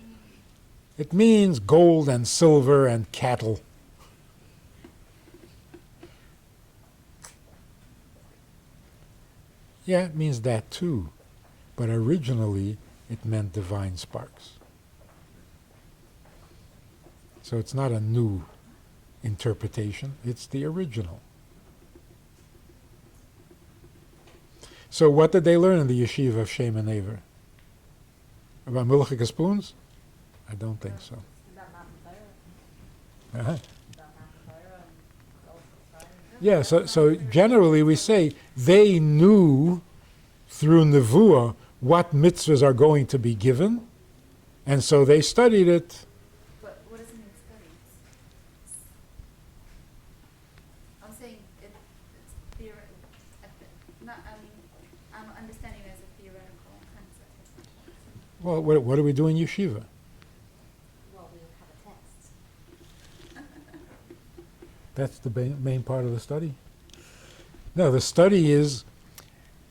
It means gold and silver and cattle. Yeah, it means that too. But originally, it meant divine sparks. So it's not a new interpretation, it's the original. So what did they learn in the yeshiva of Shem and Aver? About Milchik spoons? I don't think so. About Matan Uh-huh. Torah and also Friday. Yeah, so generally we say they knew through Nevuah what mitzvahs are going to be given, and so they studied it. But what does it mean studies? I'm saying it's theoretical. I'm understanding it as a theoretical concept. Well, what do we do in yeshiva? Well, we have a text. That's the main part of the study. No, the study is,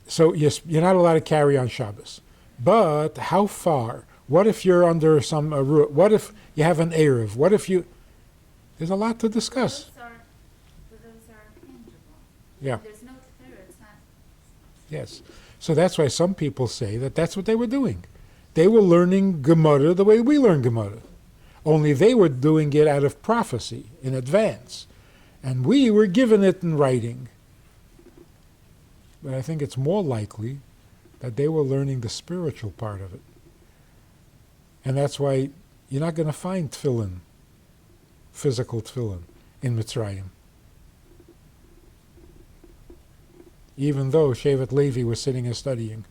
so yes, you're not allowed to carry on Shabbos. But how far? What if you're under some, what if you have an Erev? What if you, there's a lot to discuss. Those are tangible. Yeah, There's no Torah, it's not. yes. So that's why some people say that that's what they were doing. They were learning Gemara the way we learn Gemara. Only they were doing it out of prophecy in advance. And we were given it in writing. But I think it's more likely that they were learning the spiritual part of it. And that's why you're not going to find tefillin, physical tefillin, in Mitzrayim. Even though Shevet Levi was sitting and studying,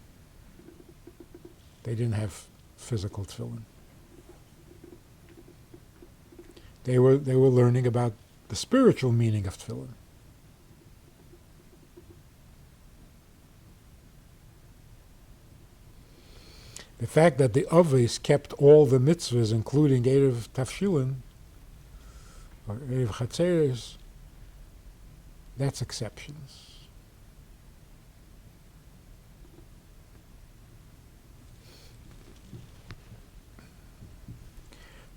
they didn't have physical tefillin. They were learning about the spiritual meaning of tefillin. The fact that the Avos kept all the mitzvahs, including Erev Tafshilin, or Erev Chatzeres, that's exceptions.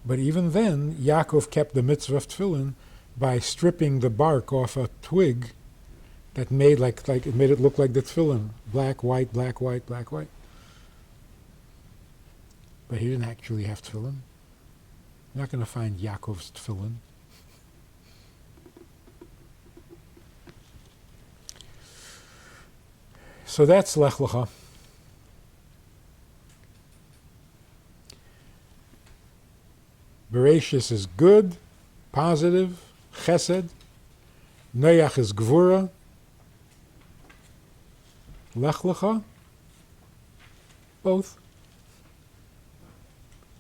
But even then, Yaakov kept the mitzvah of tefillin by stripping the bark off a twig that made like it made it look like the tefillin, black, white, black, white, black, white. But he didn't actually have tefillin. You're not going to find Yaakov's tefillin. So that's Lech Lecha. Bereshis is good, positive, chesed. Noach is gvura. Lech Lecha, both.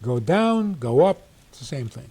Go down, go up, it's the same thing.